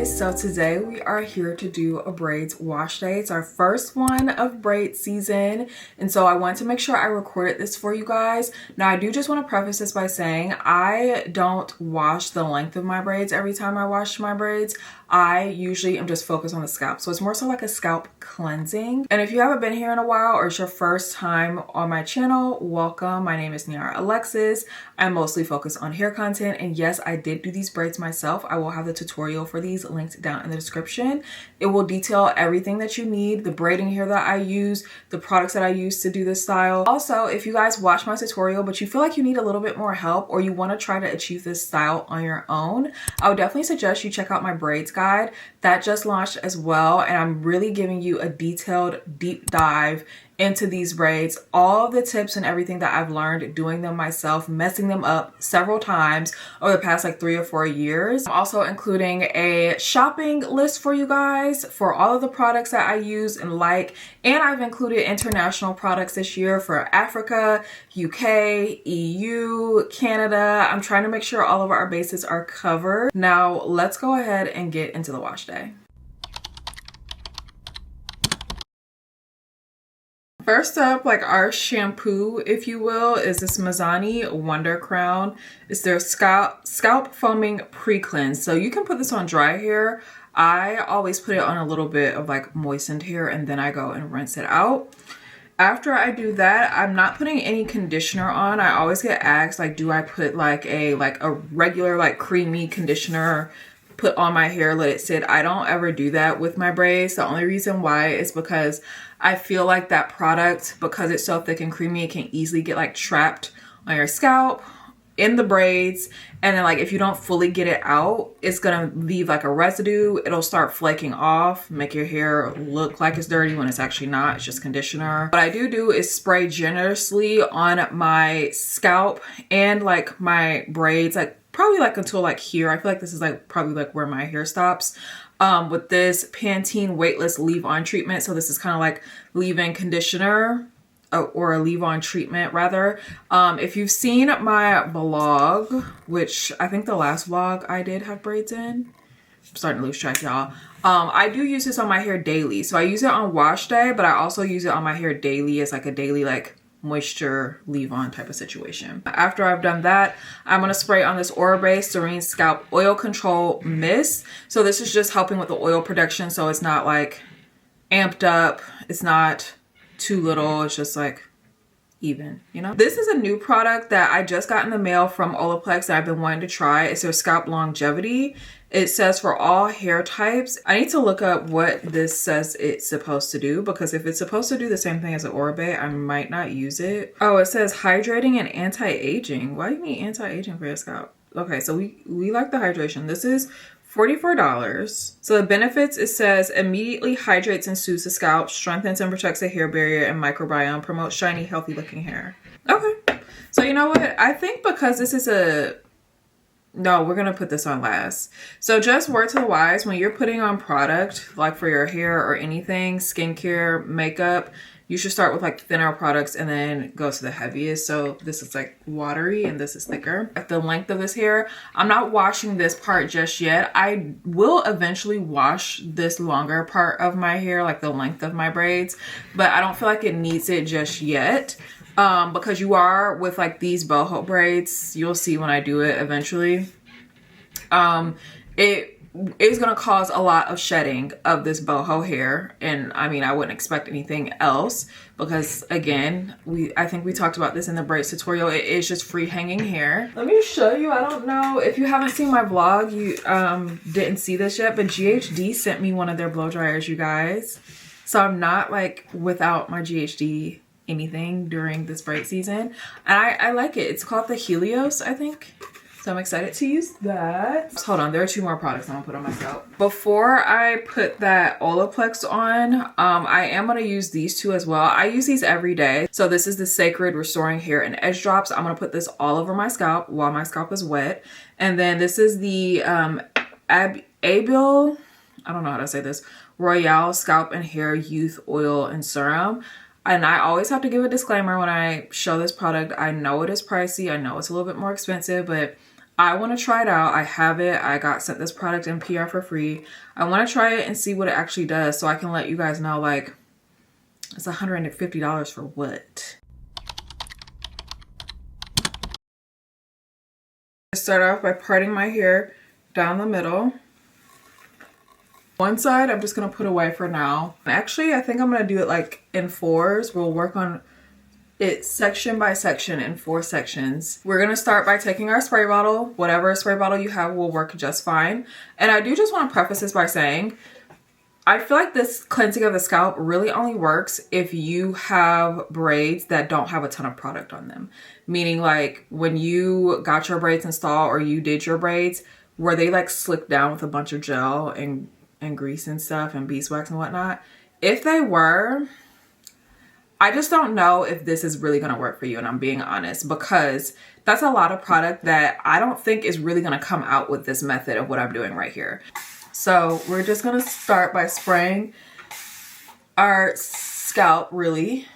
guys, so today we are here to do a braids wash day. It's our first one of braid season, and so I want to make sure I recorded this for you guys. Now I do just want to preface this by saying I don't wash the length of my braids every time I wash my braids. I usually am just focused on the scalp, so it's more so like a scalp cleansing. And if you haven't been here in a while or it's your first time on my channel, welcome. My name is Niara Alexis. I'm mostly focused on hair content, and yes, I did do these braids myself. I will have the tutorial for these linked down in the description. It will detail everything that you need, the braiding hair that I use, the products that I use to do this style. Also, if you guys watch my tutorial but you feel like you need a little bit more help or you want to try to achieve this style on your own, I would definitely suggest you check out my braids guide that just launched as well, and I'm really giving you a detailed deep dive into these braids, all of the tips and everything that I've learned doing them myself, messing them up several times over the past like 3 or 4 years. I'm also including a shopping list for you guys for all of the products that I use and like, and I've included international products this year for Africa, UK, EU, Canada. I'm trying to make sure all of our bases are covered. Now let's go ahead and get into the wash day. First up, like our shampoo, if you will, is this Mizani Wonder Crown. It's their scalp foaming pre-cleanse. So you can put this on dry hair. I always put it on a little bit of like moistened hair and then I go and rinse it out. After I do that, I'm not putting any conditioner on. I always get asked, like, do I put like a regular like creamy conditioner put on my hair, let it sit? I don't ever do that with my braids. The only reason why is because I feel like that product, because it's so thick and creamy, it can easily get like trapped on your scalp, in the braids, and then like if you don't fully get it out, it's gonna leave like a residue. It'll start flaking off, make your hair look like it's dirty when it's actually not. It's just conditioner. What I do is spray generously on my scalp and like my braids, like probably like until like here. I feel like this is like probably like where my hair stops. With this Pantene weightless leave-on treatment. So this is kind of like leave-in conditioner or a leave-on treatment rather. If you've seen my vlog, which I think the last vlog I did have braids in, I'm starting to lose track, y'all. I do use this on my hair daily. So I use it on wash day, but I also use it on my hair daily as like a daily like moisture leave-on type of situation. After I've done that, I'm going to spray on this Aura-based Serene Scalp Oil Control Mist. So this is just helping with the oil production, so it's not like amped up, it's not too little, it's just like even, you know? This is a new product that I just got in the mail from Olaplex that I've been wanting to try. It's their Scalp Longevity. It says for all hair types. I need to look up what this says it's supposed to do, because if it's supposed to do the same thing as the Aura-Bay, I might not use it. Oh, it says hydrating and anti-aging. Why do you need anti-aging for your scalp? Okay, so we like the hydration. This is $44. So the benefits, it says immediately hydrates and soothes the scalp, strengthens and protects the hair barrier and microbiome, promotes shiny, healthy looking hair. Okay, so you know what? I think because this is no, we're gonna put this on last. So just word to the wise, when you're putting on product, like for your hair or anything, skincare, makeup, you should start with like thinner products and then go to the heaviest. So this is like watery and this is thicker. At the length of this hair, I'm not washing this part just yet. I will eventually wash this longer part of my hair, like the length of my braids, but I don't feel like it needs it just yet. Because you are with like these boho braids, you'll see when I do it eventually, it is going to cause a lot of shedding of this boho hair. And I mean, I wouldn't expect anything else because again, I think we talked about this in the braids tutorial. It is just free hanging hair. Let me show you. I don't know if you haven't seen my vlog, you didn't see this yet, but GHD sent me one of their blow dryers, you guys. So I'm not like without my GHD anything during this braid season, and I like it. It's called the Helios, I think. So I'm excited to use that. Hold on, there are 2 more products I'm gonna put on my scalp. Before I put that Olaplex on, I am gonna use these 2 as well. I use these every day. So this is the Sacred Restoring Hair and Edge Drops. I'm gonna put this all over my scalp while my scalp is wet. And then this is the Abil, I don't know how to say this, Royale Scalp and Hair Youth Oil and Serum. And I always have to give a disclaimer when I show this product. I know it is pricey. I know it's a little bit more expensive, but I want to try it out. I have it. I got sent this product in PR for free. I want to try it and see what it actually does so I can let you guys know, like, it's $150 for what? I start off by parting my hair down the middle. One side I'm just going to put away for now. Actually, I think I'm going to do it like in fours. We'll work on it section by section in 4 sections. We're going to start by taking our spray bottle. Whatever spray bottle you have will work just fine. And I do just want to preface this by saying, I feel like this cleansing of the scalp really only works if you have braids that don't have a ton of product on them. Meaning like when you got your braids installed or you did your braids, were they like slicked down with a bunch of gel and grease and stuff and beeswax and whatnot? If they were, I just don't know if this is really going to work for you, and I'm being honest, because that's a lot of product that I don't think is really going to come out with this method of what I'm doing right here. So we're just going to start by spraying our scalp, really.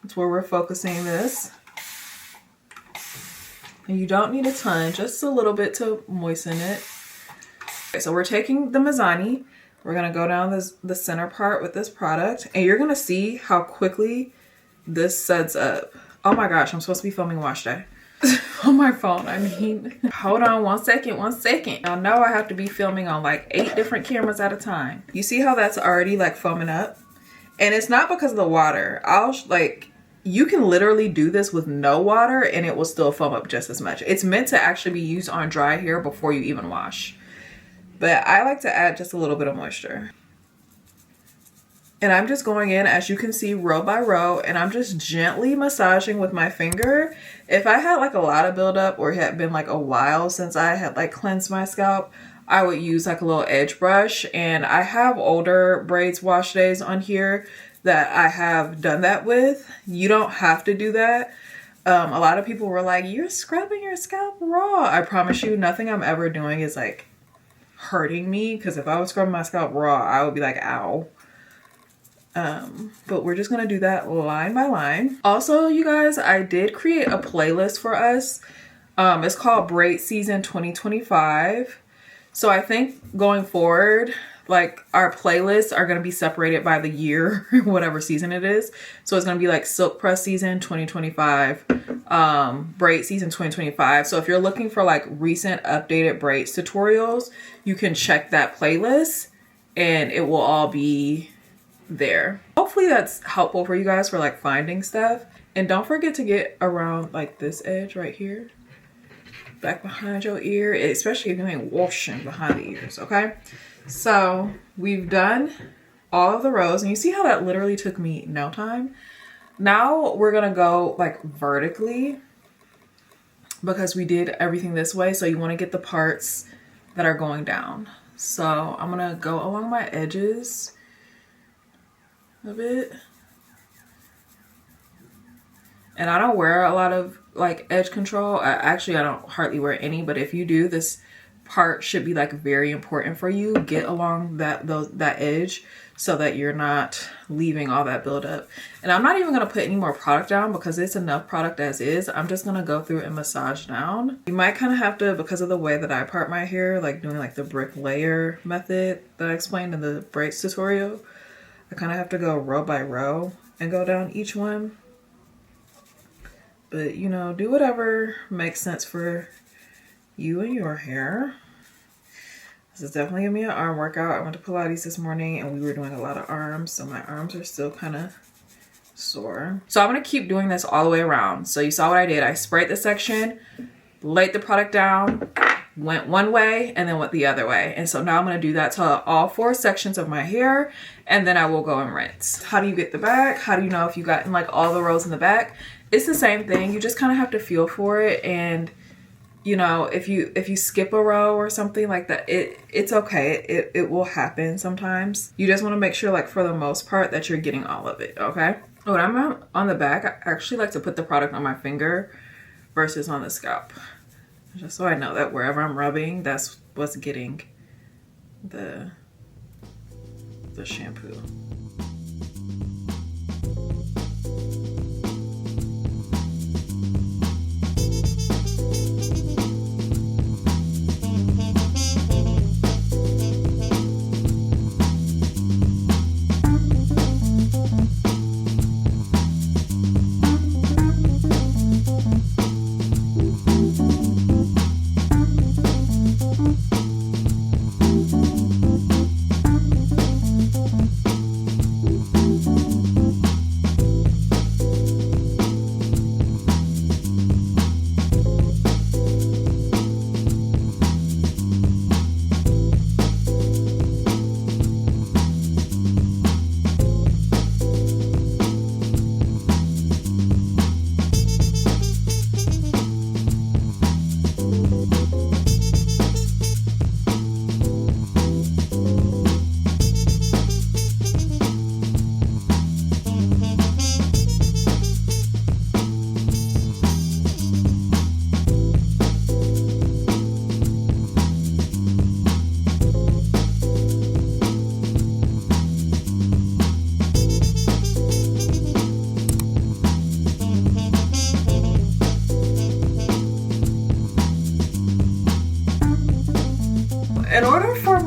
That's where we're focusing this. And you don't need a ton, just a little bit to moisten it. Okay, so we're taking the Mizani. We're going to go down the center part with this product, and you're going to see how quickly this sets up. Oh my gosh, I'm supposed to be filming wash day on my phone. I mean, hold on one second. I know I have to be filming on like 8 different cameras at a time. You see how that's already like foaming up? And it's not because of the water. You can literally do this with no water and it will still foam up just as much. It's meant to actually be used on dry hair before you even wash. But I like to add just a little bit of moisture. And I'm just going in, as you can see, row by row, and I'm just gently massaging with my finger. If I had like a lot of buildup or it had been like a while since I had like cleansed my scalp, I would use like a little edge brush. And I have older braids wash days on here that I have done that with. You don't have to do that. A lot of people were like, you're scrubbing your scalp raw. I promise you, nothing I'm ever doing is like hurting me, because if I was scrubbing my scalp raw, I would be like, ow. But we're just gonna do that line by line. Also, you guys, I did create a playlist for us. It's called Braid Season 2025. So I think going forward, like our playlists are going to be separated by the year, whatever season it is. So it's going to be like Silk Press Season 2025, Braid Season 2025. So if you're looking for like recent updated braids tutorials, you can check that playlist and it will all be there. Hopefully that's helpful for you guys for like finding stuff. And don't forget to get around like this edge right here, back behind your ear, especially if you ain't washing behind the ears, okay? So we've done all of the rows, and you see how that literally took me no time. Now we're gonna go like vertically because we did everything this way. So you want to get the parts that are going down. So I'm gonna go along my edges a bit. And I don't wear a lot of like edge control. I don't hardly wear any, but if you do, this part should be like very important for you. Get along that edge so that you're not leaving all that buildup. And I'm not even gonna put any more product down because it's enough product as is. I'm just gonna go through and massage down. You might kind of have to, because of the way that I part my hair, like doing like the brick layer method that I explained in the braids tutorial, I kind of have to go row by row and go down each one. But you know, do whatever makes sense for you and your hair. This is definitely gonna be an arm workout. I went to Pilates this morning and we were doing a lot of arms, so my arms are still kind of sore. So I'm gonna keep doing this all the way around. So you saw what I did. I sprayed the section, laid the product down, went one way, and then went the other way. And so now I'm gonna do that to all 4 sections of my hair, and then I will go and rinse. How do you get the back? How do you know if you got in like all the rows in the back? It's the same thing. You just kind of have to feel for it, and you know, if you skip a row or something like that, it's okay. It will happen sometimes. You just want to make sure, like for the most part, that you're getting all of it, okay? When I'm on the back, I actually like to put the product on my finger versus on the scalp. Just so I know that wherever I'm rubbing, that's what's getting the shampoo.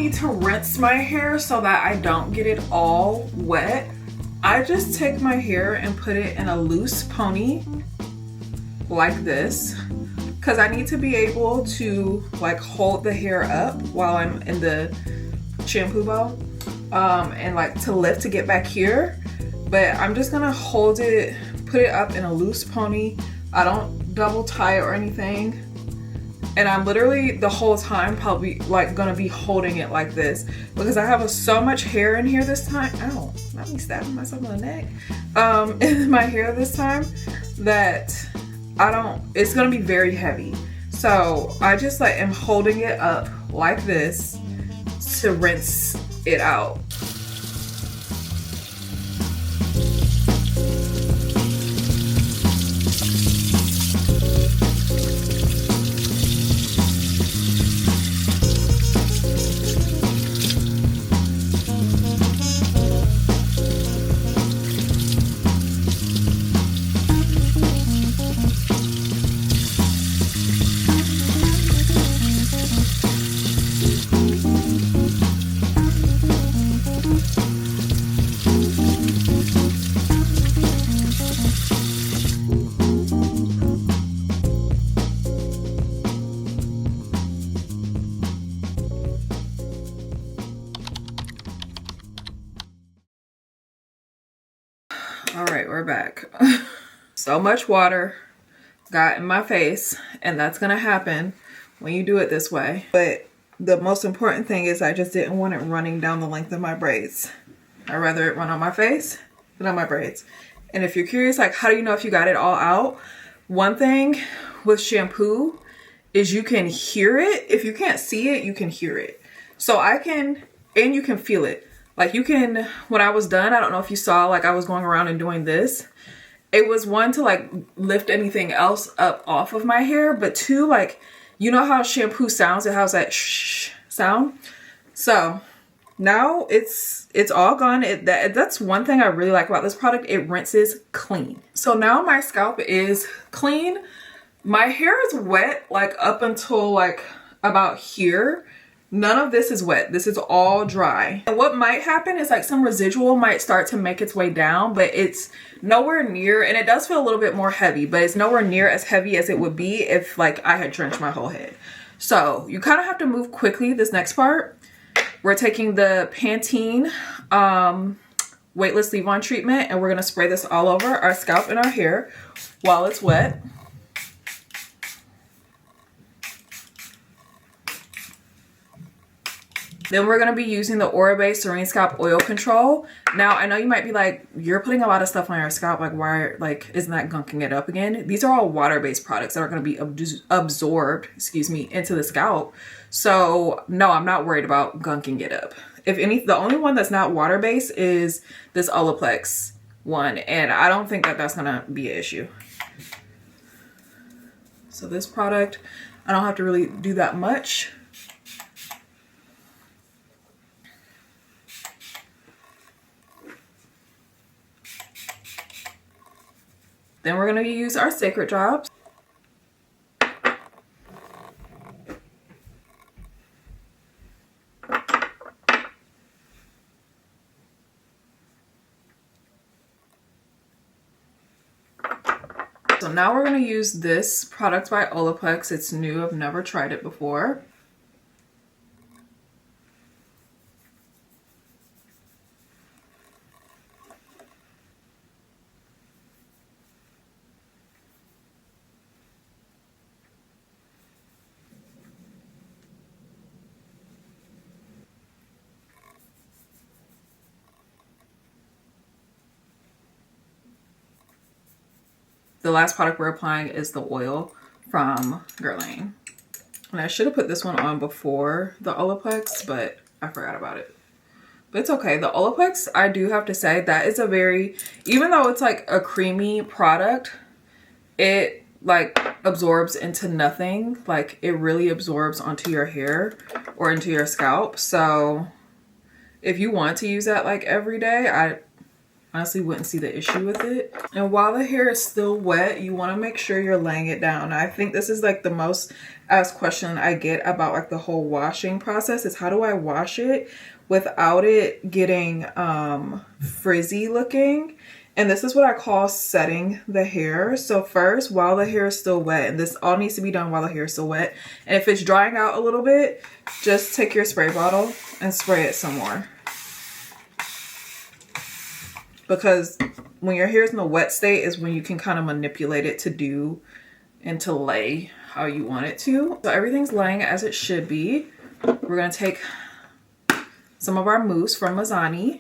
need to rinse my hair so that I don't get it all wet, I just take my hair and put it in a loose pony like this, because I need to be able to like hold the hair up while I'm in the shampoo bowl, and like to lift to get back here. But I'm just gonna hold it, put it up in a loose pony. I don't double tie it or anything. And I'm literally the whole time probably like gonna be holding it like this because I have so much hair in here this time. Ow, not me stabbing myself in the neck. In my hair this time that it's gonna be very heavy. So I just like am holding it up like this to rinse it out. All right, we're back. So much water got in my face, and that's gonna happen when you do it this way. But the most important thing is I just didn't want it running down the length of my braids. I'd rather it run on my face than on my braids. And if you're curious, like how do you know if you got it all out? One thing with shampoo is you can hear it. If you can't see it, you can hear it. So and you can feel it. Like you can, when I was done, I don't know if you saw, like I was going around and doing this. It was one to like lift anything else up off of my hair, but two, like, you know how shampoo sounds? It has that shh sound. So now it's all gone. That's one thing I really like about this product. It rinses clean. So now my scalp is clean. My hair is wet, like up until like about here. None of this is wet. This is all dry. And what might happen is like some residual might start to make its way down, but it's nowhere near, and it does feel a little bit more heavy, but it's nowhere near as heavy as it would be if like I had drenched my whole head. So you kind of have to move quickly this next part. We're taking the Pantene weightless leave-on treatment, and we're gonna spray this all over our scalp and our hair while it's wet. Then we're going to be using the Aura-based Serene Scalp Oil Control. Now, I know you might be like, you're putting a lot of stuff on your scalp. Like, why, like, isn't that gunking it up again? These are all water-based products that are going to be absorbed, into the scalp. So, no, I'm not worried about gunking it up. The only one that's not water-based is this Olaplex one. And I don't think that that's going to be an issue. So this product, I don't have to really do that much. Then we're going to use our Sacred Drops. So now we're going to use this product by Olaplex. It's new. I've never tried it before. The last product we're applying is the oil from Guerlain. And I should have put this one on before the Olaplex, but I forgot about it. But it's okay. The Olaplex, I do have to say, that is a very, even though it's like a creamy product, it like absorbs into nothing. Like it really absorbs onto your hair or into your scalp. So if you want to use that like every day, honestly wouldn't see the issue with it. And while the hair is still wet, you want to make sure you're laying it down. I think this is like the most asked question I get about like the whole washing process is how do I wash it without it getting frizzy looking? And this is what I call setting the hair. So first, while the hair is still wet, and this all needs to be done while the hair is still wet. And if it's drying out a little bit, just take your spray bottle and spray it some more. Because when your hair is in the wet state is when you can kind of manipulate it to do and to lay how you want it to. So everything's laying as it should be. We're gonna take some of our mousse from Mizani.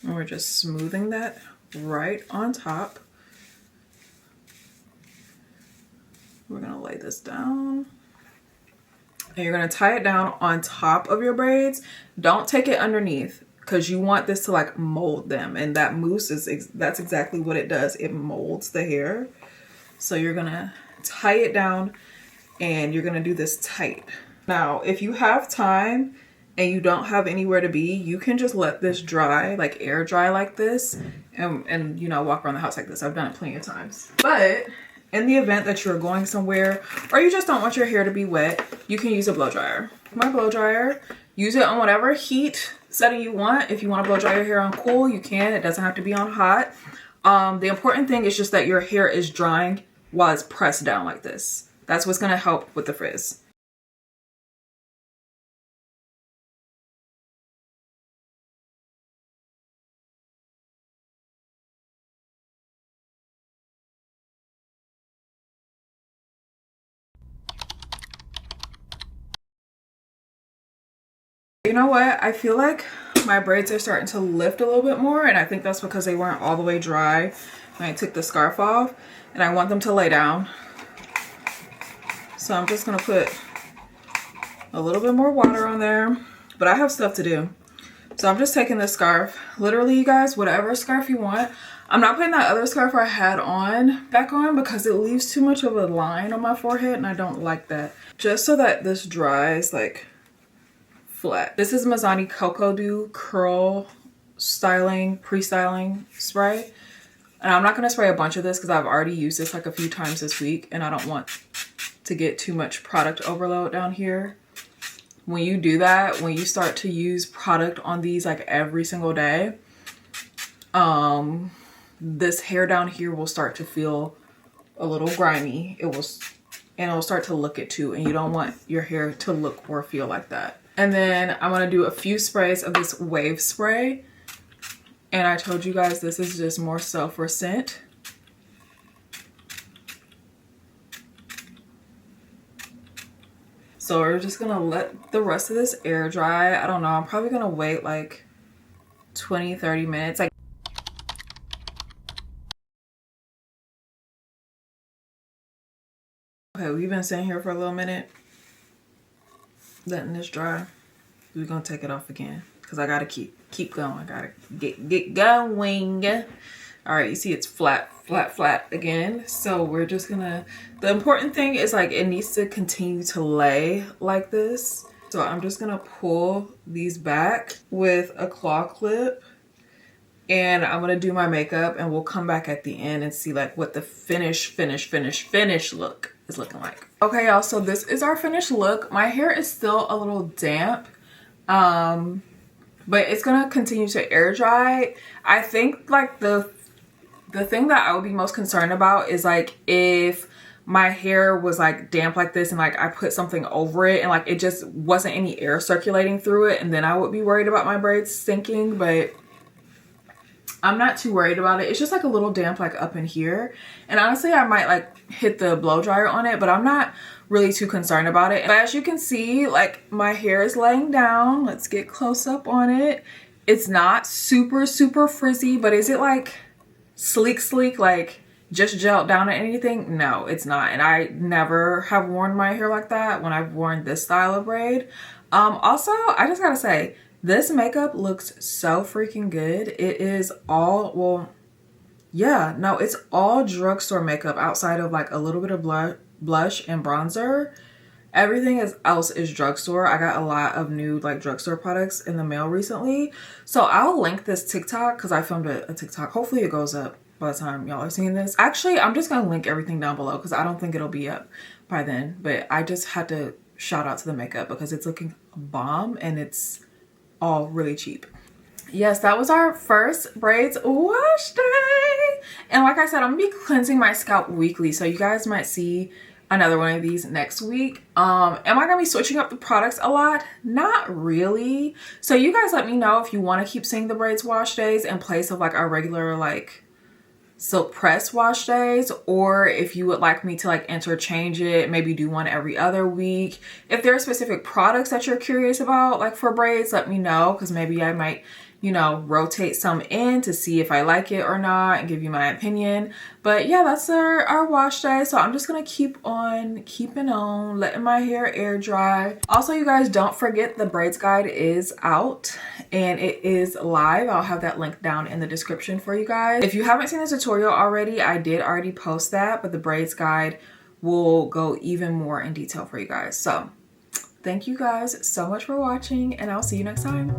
And we're just smoothing that right on top. We're gonna lay this down. And you're gonna tie it down on top of your braids. Don't take it underneath because you want this to like mold them. And that mousse that's exactly what it does. It molds the hair. So you're gonna tie it down and you're gonna do this tight. Now, if you have time and you don't have anywhere to be, you can just let this dry, like air dry like this, and you know, walk around the house like this. I've done it plenty of times. But in the event that you're going somewhere or you just don't want your hair to be wet, you can use a blow dryer. My blow dryer, use it on whatever heat setting you want. If you want to blow dry your hair on cool, you can. It doesn't have to be on hot. The important thing is just that your hair is drying while it's pressed down like this. That's what's going to help with the frizz. You know what? I feel like my braids are starting to lift a little bit more, and I think that's because they weren't all the way dry when I took the scarf off, and I want them to lay down. So I'm just gonna put a little bit more water on there, but I have stuff to do. So I'm just taking this scarf, literally you guys, whatever scarf you want. I'm not putting that other scarf I had on back on because it leaves too much of a line on my forehead and I don't like that. Just so that this dries like flat. This is Mizani Cocoa Dew Curl Styling, Pre-Styling Spray. And I'm not going to spray a bunch of this because I've already used this like a few times this week and I don't want to get too much product overload down here. When you do that, when you start to use product on these like every single day, this hair down here will start to feel a little grimy. It will start to look it too, and you don't want your hair to look or feel like that. And then I'm gonna do a few sprays of this wave spray. And I told you guys this is just more so for scent. So we're just gonna let the rest of this air dry. I don't know, I'm probably gonna wait like 20-30 minutes. Okay, we've been sitting here for a little minute, letting this dry. We're gonna take it off again because I gotta keep going. I gotta get going. All right, you see it's flat again. So we're just gonna, the important thing is like it needs to continue to lay like this. So I'm just gonna pull these back with a claw clip and I'm gonna do my makeup and we'll come back at the end and see like what the finish look is looking like. Okay, y'all, so this is our finished look. My hair is still a little damp, but it's gonna continue to air dry. I think like the thing that I would be most concerned about is like if my hair was like damp like this and like I put something over it and like it just wasn't any air circulating through it, and then I would be worried about my braids stinking. But I'm not too worried about it. It's just like a little damp like up in here, and honestly I might like hit the blow dryer on it, but I'm not really too concerned about it. But as you can see, like my hair is laying down. Let's get close up on it. It's not super frizzy, but is it like sleek like just gelled down or anything? No, it's not. And I never have worn my hair like that when I've worn this style of braid. Also, I just gotta say, this makeup looks so freaking good. It is all, well, yeah, no, it's all drugstore makeup outside of like a little bit of blush and bronzer. Everything else is drugstore. I got a lot of new like drugstore products in the mail recently. So I'll link this TikTok because I filmed a TikTok. Hopefully it goes up by the time y'all are seeing this. Actually, I'm just gonna link everything down below because I don't think it'll be up by then. But I just had to shout out to the makeup because it's looking bomb and it's all really cheap. Yes, that was our first braids wash day. And like I said, I'm gonna be cleansing my scalp weekly. So you guys might see another one of these next week. Am I gonna be switching up the products a lot? Not really. So you guys let me know if you want to keep seeing the braids wash days in place of like our regular like silk press wash days, or if you would like me to like interchange it, maybe do one every other week. If there are specific products that you're curious about like for braids, let me know because maybe I might, you know, rotate some in to see if I like it or not and give you my opinion. But yeah, that's our wash day. So I'm just gonna keep on keeping on, letting my hair air dry. Also, you guys, don't forget the braids guide is out and it is live. I'll have that link down in the description for you guys. If you haven't seen the tutorial already, I did already post that, but the braids guide will go even more in detail for you guys. So thank you guys so much for watching and I'll see you next time.